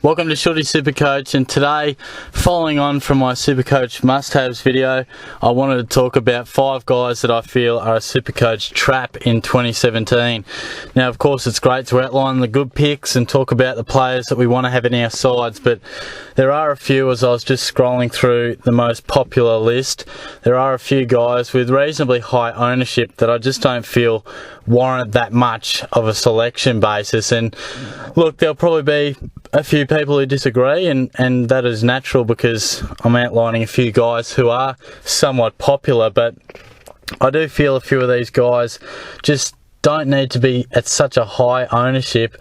Welcome to Shorty SuperCoach, and today, following on from my SuperCoach must-haves video, I wanted to talk about 5 guys that I feel are a SuperCoach trap in 2017. Now, of course, it's great to outline the good picks and talk about the players that we want to have in our sides, but there are a few, as I was just scrolling through the most popular list, there are a few guys with reasonably high ownership that I just don't feel warrant that much of a selection basis. And look, there'll probably be a few people who disagree, and that is natural because I'm outlining a few guys who are somewhat popular, but I do feel a few of these guys just don't need to be at such a high ownership,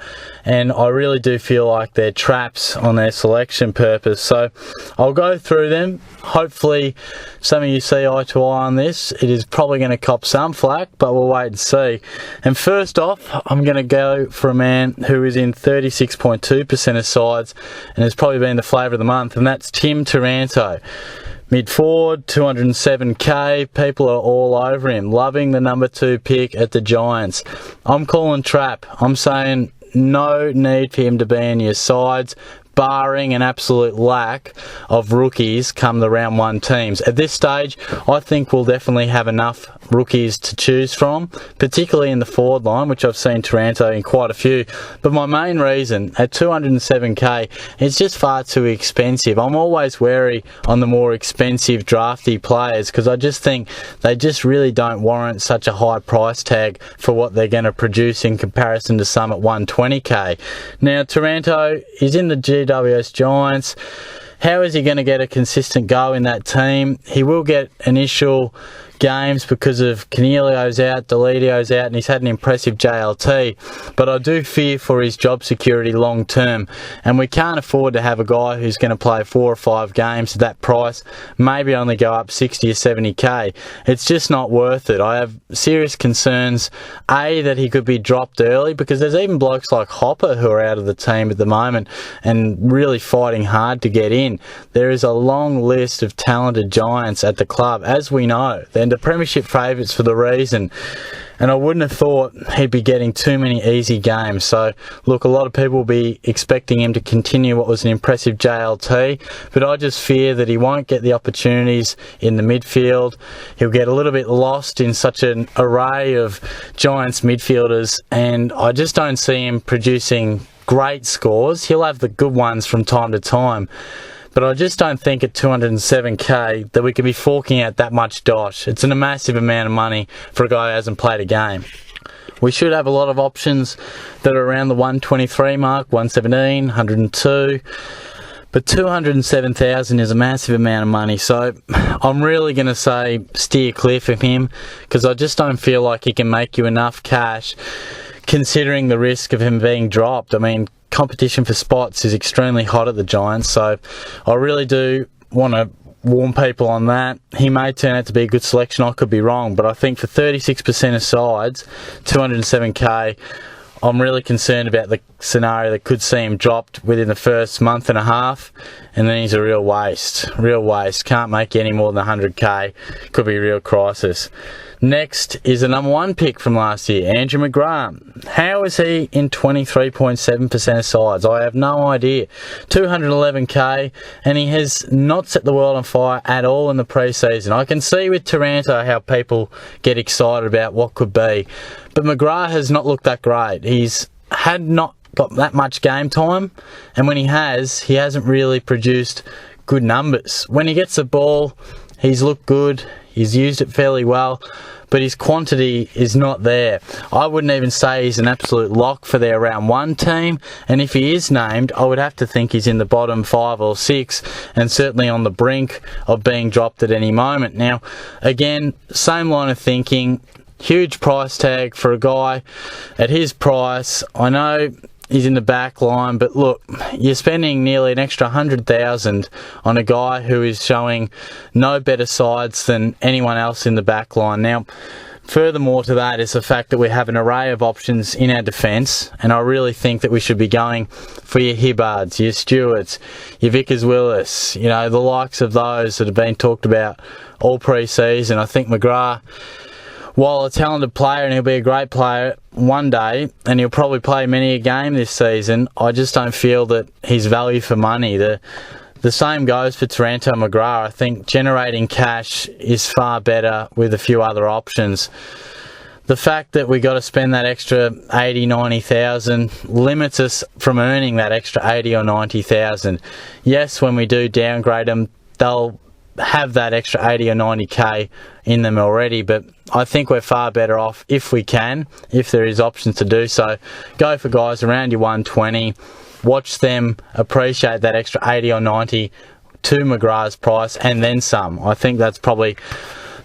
and I really do feel like they're traps on their selection purpose. So I'll go through them. Hopefully some of you see eye to eye on this. It is probably going to cop some flack, but we'll wait and see. And first off, I'm going to go for a man who is in 36.2% of sides and has probably been the flavour of the month, and that's Taranto. Mid forward, 207k, people are all over him, loving the number 2 pick at the Giants. I'm calling trap. I'm saying no need for him to be in your sides, barring an absolute lack of rookies come the round 1 teams. At this stage, I think we'll definitely have enough rookies to choose from, particularly in the forward line, which I've seen Taranto in quite a few. But my main reason, at 207k, it's just far too expensive. I'm always wary on the more expensive drafty players because I just think they just really don't warrant such a high price tag for what they're going to produce in comparison to some at 120k. Now, Taranto is in the GWS Giants. How is he going to get a consistent go in that team? He will get initial games because of Canelio's out, Delidio's out, and he's had an impressive JLT, but I do fear for his job security long term, and we can't afford to have a guy who's going to play 4 or 5 games at that price, maybe only go up 60 or 70k. It's just not worth it. I have serious concerns, A, that he could be dropped early, because there's even blokes like Hopper who are out of the team at the moment and really fighting hard to get in. There is a long list of talented Giants at the club, as we know. They're the premiership favourites for the reason, and I wouldn't have thought he'd be getting too many easy games. So look, a lot of people will be expecting him to continue what was an impressive JLT, but I just fear that he won't get the opportunities in the midfield. He'll get a little bit lost in such an array of Giants midfielders, and I just don't see him producing great scores. He'll have the good ones from time to time, but I just don't think at 207k that we could be forking out that much dosh. It's a massive amount of money for a guy who hasn't played a game. We should have a lot of options that are around the 123 mark, 117, 102. But 207,000 is a massive amount of money, so I'm really going to say steer clear from him because I just don't feel like he can make you enough cash considering the risk of him being dropped. I mean, competition for spots is extremely hot at the Giants, so I really do want to warn people on that. He may turn out to be a good selection, I could be wrong, but I think for 36% of sides, 207k, I'm really concerned about the scenario that could see him dropped within the first month and a half, and then he's a real waste. Can't make any more than 100k, could be a real crisis. Next is the number 1 pick from last year, Andrew McGrath. How is he in 23.7% of sides? I have no idea. 211k, and he has not set the world on fire at all in the pre-season. I can see with Taranto how people get excited about what could be, but McGrath has not looked that great. He's had not got that much game time, and when he hasn't really produced good numbers. When he gets the ball, he's looked good. He's used it fairly well, but his quantity is not there. I wouldn't even say he's an absolute lock for their round 1 team, and if he is named, I would have to think he's in the bottom 5 or 6, and certainly on the brink of being dropped at any moment. Now, again, same line of thinking, huge price tag for a guy at his price. I know he's in the back line, but look, you're spending nearly an extra 100,000 on a guy who is showing no better sides than anyone else in the back line. Now, furthermore to that is the fact that we have an array of options in our defence, and I really think that we should be going for your Hibbards, your Stewarts, your Vickers-Willis, the likes of those that have been talked about all pre-season. I think McGrath while a talented player, and he'll be a great player one day, and he'll probably play many a game this season, I just don't feel that he's value for money. The same goes for Taranto and McGrath. I think generating cash is far better with a few other options. The fact that we got to spend that extra 80, 90,000 limits us from earning that extra 80 or 90,000. Yes, when we do downgrade them, they'll have that extra 80 or 90k in them already, but I think we're far better off if there is options to do so. Go for guys around your 120, watch them appreciate that extra 80 or 90 to McGrath's price and then some. I think that's probably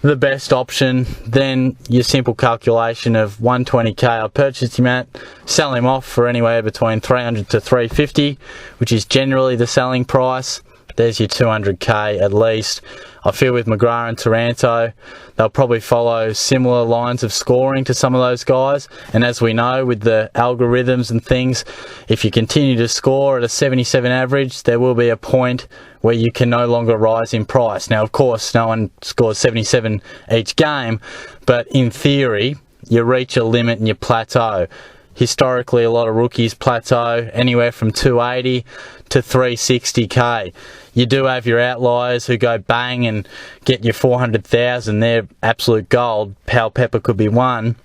the best option. Then your simple calculation of 120k I purchased him at, sell him off for anywhere between 300 to 350, which is generally the selling price. There's your 200k at least. I feel with McGrath and Taranto, they'll probably follow similar lines of scoring to some of those guys. And as we know, with the algorithms and things, if you continue to score at a 77 average, there will be a point where you can no longer rise in price. Now, of course, no one scores 77 each game, but in theory, you reach a limit and you plateau. Historically, a lot of rookies plateau anywhere from 280 to 360k. You do have your outliers who go bang and get your 400,000. They're absolute gold. Powell Pepper could be one.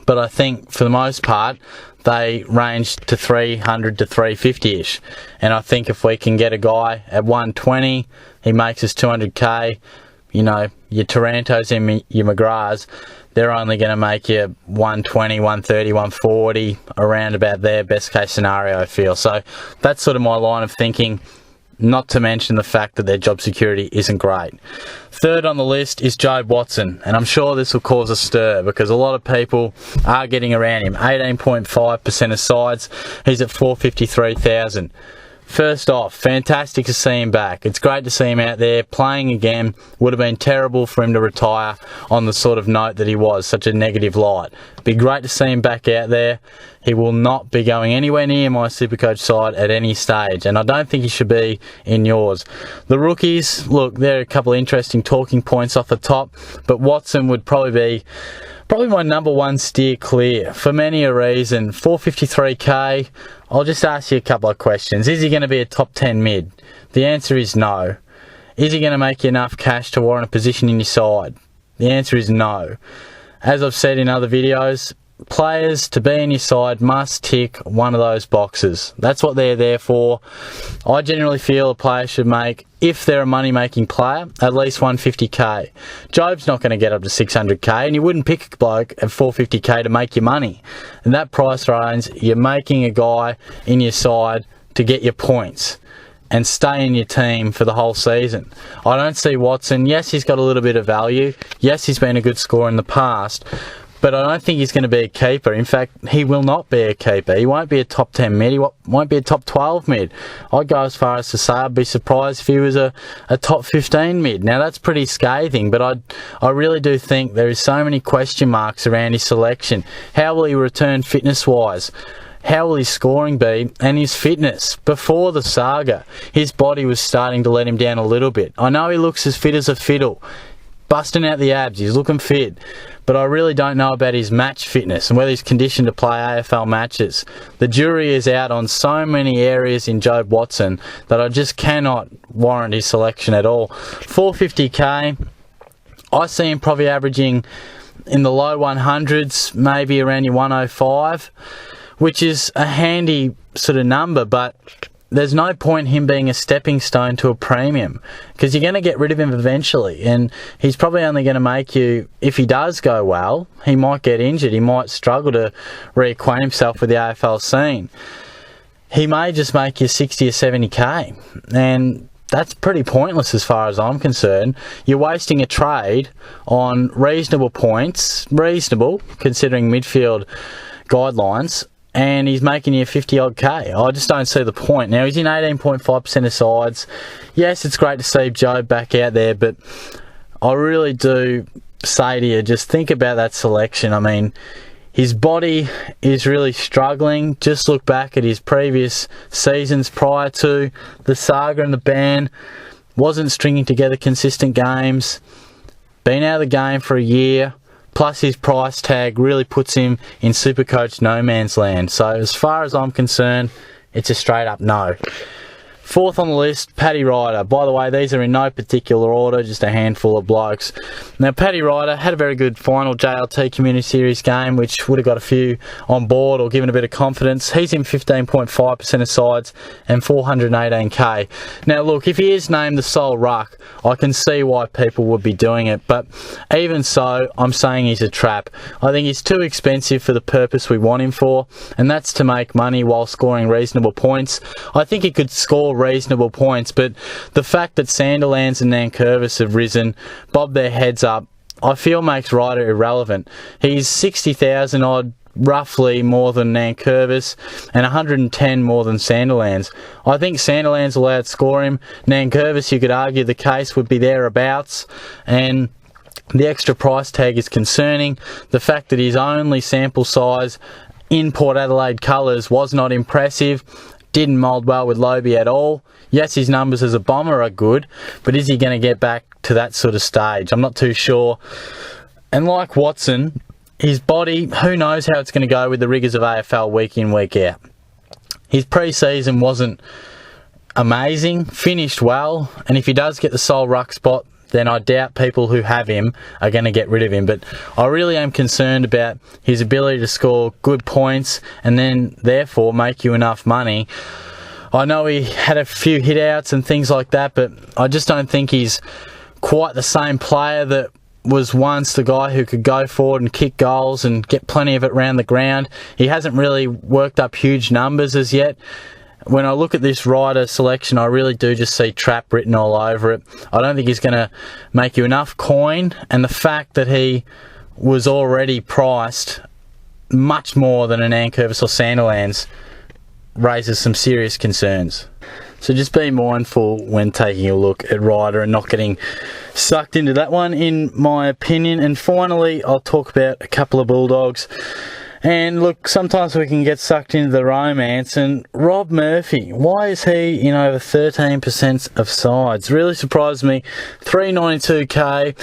But I think for the most part, they range to 300 to 350-ish. And I think if we can get a guy at 120, he makes us 200k. You know, your Tarantos and your McGraths, they're only going to make you 120, 130, 140, around about their best case scenario, I feel. So that's sort of my line of thinking, not to mention the fact that their job security isn't great. Third on the list is Jobe Watson, and I'm sure this will cause a stir because a lot of people are getting around him. 18.5% of sides, he's at 453,000. First off, fantastic to see him back. It's great to see him out there playing again. Would have been terrible for him to retire on the sort of note that he was, such a negative light. Be great to see him back out there. He will not be going anywhere near my SuperCoach side at any stage, and I don't think he should be in yours. The rookies, look, there are a couple of interesting talking points off the top, but Watson would probably be my number one steer clear for many a reason. 453k, I'll just ask you a couple of questions. Is he going to be a top 10 mid? The answer is no. Is he going to make you enough cash to warrant a position in your side? The answer is no. As I've said in other videos, players to be in your side must tick one of those boxes. That's what they're there for. I generally feel a player should make, if they're a money-making player, at least 150k. Jobe's not going to get up to 600k, and you wouldn't pick a bloke at 450k to make your money. In that price range, you're making a guy in your side to get your points and stay in your team for the whole season. I don't see Watson. Yes, he's got a little bit of value. Yes, he's been a good scorer in the past. But I don't think he's going to be a keeper. In fact, he will not be a keeper. He won't be a top 10 mid. He won't be a top 12 mid. I'd go as far as to say I'd be surprised if he was a top 15 mid. Now, that's pretty scathing, but I really do think there is so many question marks around his selection. How will he return fitness-wise? How will his scoring be? And his fitness? Before the saga, his body was starting to let him down a little bit. I know he looks as fit as a fiddle. Busting out the abs, he's looking fit. But I really don't know about his match fitness and whether he's conditioned to play AFL matches. The jury is out on so many areas in Jobe Watson that I just cannot warrant his selection at all. 450k, I see him probably averaging in the low 100s, maybe around your 105, which is a handy sort of number, but there's no point him being a stepping stone to a premium because you're going to get rid of him eventually, and he's probably only going to make you, if he does go well, he might get injured, he might struggle to reacquaint himself with the AFL scene. He may just make you 60 or 70k, and that's pretty pointless as far as I'm concerned. You're wasting a trade on reasonable points, reasonable considering midfield guidelines, and he's making you 50 odd K. I just don't see the point. Now, he's in 18.5% of sides. Yes, it's great to see Jobe back out there, but I really do say to you, just think about that selection. I mean, his body is really struggling. Just look back at his previous seasons prior to the saga and the ban. Wasn't stringing together consistent games. Been out of the game for a year. plus his price tag really puts him in SuperCoach no man's land. So as far as I'm concerned, it's a straight up no. Fourth on the list, Paddy Ryder. By the way, these are in no particular order, just a handful of blokes. Now, Paddy Ryder had a very good final JLT Community Series game, which would have got a few on board or given a bit of confidence. He's in 15.5% of sides and 418k. Now, look, if he is named the sole ruck, I can see why people would be doing it, but even so, I'm saying he's a trap. I think he's too expensive for the purpose we want him for, and that's to make money while scoring reasonable points. I think he could score reasonable points, but the fact that Sandilands and Nankervis have risen, bobbed their heads up, I feel makes Ryder irrelevant. He's 60,000 odd, roughly more than Nankervis, and 110 more than Sandilands. I think Sandilands will outscore him. Nankervis, you could argue the case would be thereabouts, and the extra price tag is concerning. The fact that his only sample size in Port Adelaide colours was not impressive, didn't mould well with Lobie at all. Yes, his numbers as a bomber are good, but is he going to get back to that sort of stage? I'm not too sure. And like Watson, his body, who knows how it's going to go with the rigours of AFL week in, week out. His pre-season wasn't amazing, finished well, and if he does get the sole ruck spot, then I doubt people who have him are going to get rid of him. But I really am concerned about his ability to score good points and then therefore make you enough money. I know he had a few hit outs and things like that, but I just don't think he's quite the same player that was once the guy who could go forward and kick goals and get plenty of it around the ground. He hasn't really worked up huge numbers as yet. When I look at this Ryder selection, I really do just see trap written all over it. I don't think he's going to make you enough coin, and the fact that he was already priced much more than an Nankervis or Sandilands raises some serious concerns. So just be mindful when taking a look at Ryder and not getting sucked into that one, in my opinion. And finally, I'll talk about a couple of Bulldogs. And look, sometimes we can get sucked into the romance, and Rob Murphy, why is he in over 13% of sides? Really surprised me. 392k.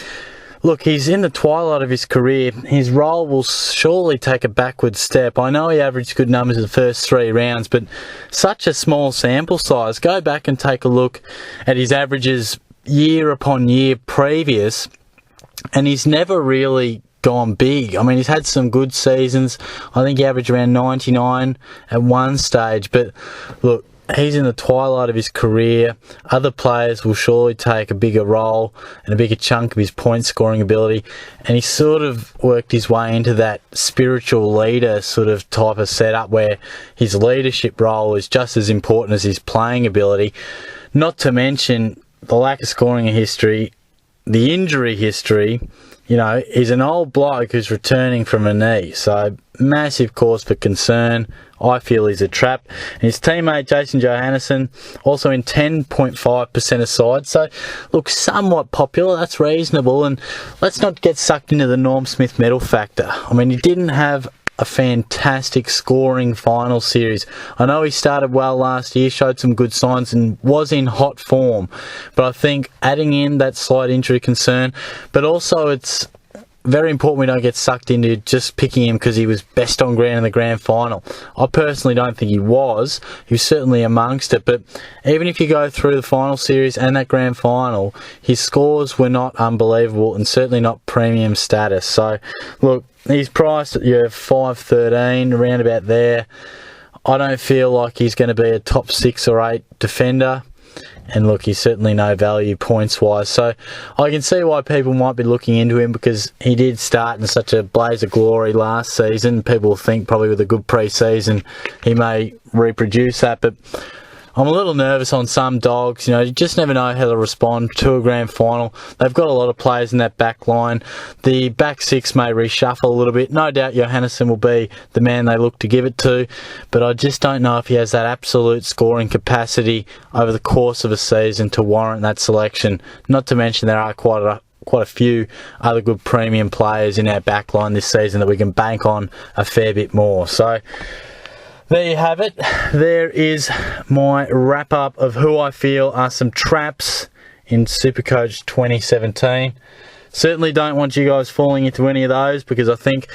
Look, he's in the twilight of his career. His role will surely take a backward step. I know he averaged good numbers in the first 3 rounds, but such a small sample size. Go back and take a look at his averages year upon year previous, and he's never really gone big. I mean, he's had some good seasons. I think he averaged around 99 at one stage, but look, he's in the twilight of his career. Other players will surely take a bigger role and a bigger chunk of his point scoring ability, and he sort of worked his way into that spiritual leader sort of type of setup where his leadership role is just as important as his playing ability. Not to mention the lack of scoring history, the injury history. You know, he's an old bloke who's returning from a knee, so massive cause for concern. I feel he's a trap. And his teammate Jason Johannesson, also in 10.5% of sides. So, look, somewhat popular, that's reasonable. And let's not get sucked into the Norm Smith medal factor. I mean, he didn't have a fantastic scoring final series. I know he started well last year, showed some good signs and was in hot form, but I think adding in that slight injury concern, but also it's very important we don't get sucked into just picking him because he was best on ground in the grand final. I personally don't think he was. He was certainly amongst it, but even if you go through the final series and that grand final, his scores were not unbelievable and certainly not premium status. So, look, he's priced at 513, around about there. I don't feel like he's going to be a top 6 or 8 defender. And look, he's certainly no value points-wise. So I can see why people might be looking into him because he did start in such a blaze of glory last season. People think probably with a good pre-season he may reproduce that. But I'm a little nervous on some dogs. You know, you just never know how to respond to a grand final. They've got a lot of players in that back line. The back 6 may reshuffle a little bit. No doubt Johannesson will be the man they look to give it to, but I just don't know if he has that absolute scoring capacity over the course of a season to warrant that selection. Not to mention there are quite a few other good premium players in our back line this season that we can bank on a fair bit more. So there you have it. There is my wrap-up of who I feel are some traps in SuperCoach 2017. Certainly don't want you guys falling into any of those, because I think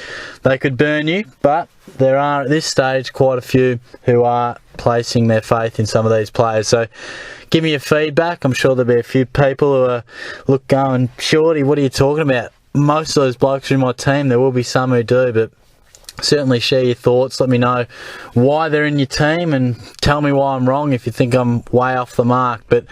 they could burn you, but there are at this stage quite a few who are placing their faith in some of these players. So give me your feedback. I'm sure there'll be a few people who are going, Shorty, what are you talking about? Most of those blokes are in my team. There will be some who do, but certainly share your thoughts. Let me know why they're in your team and tell me why I'm wrong if you think I'm way off the mark. But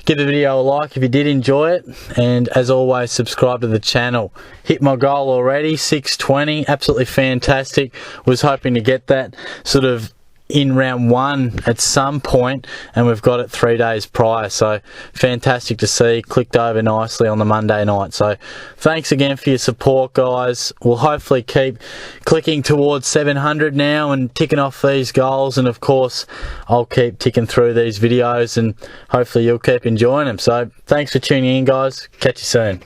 give the video a like if you did enjoy it, and as always, subscribe to the channel. Hit my goal already, 620, absolutely fantastic. Was hoping to get that sort of in round 1 at some point, and we've got it 3 days prior, so fantastic to see. Clicked over nicely on the Monday night. So thanks again for your support, guys. We'll hopefully keep clicking towards 700 now and ticking off these goals, and of course I'll keep ticking through these videos and hopefully you'll keep enjoying them. So thanks for tuning in, guys. Catch you soon.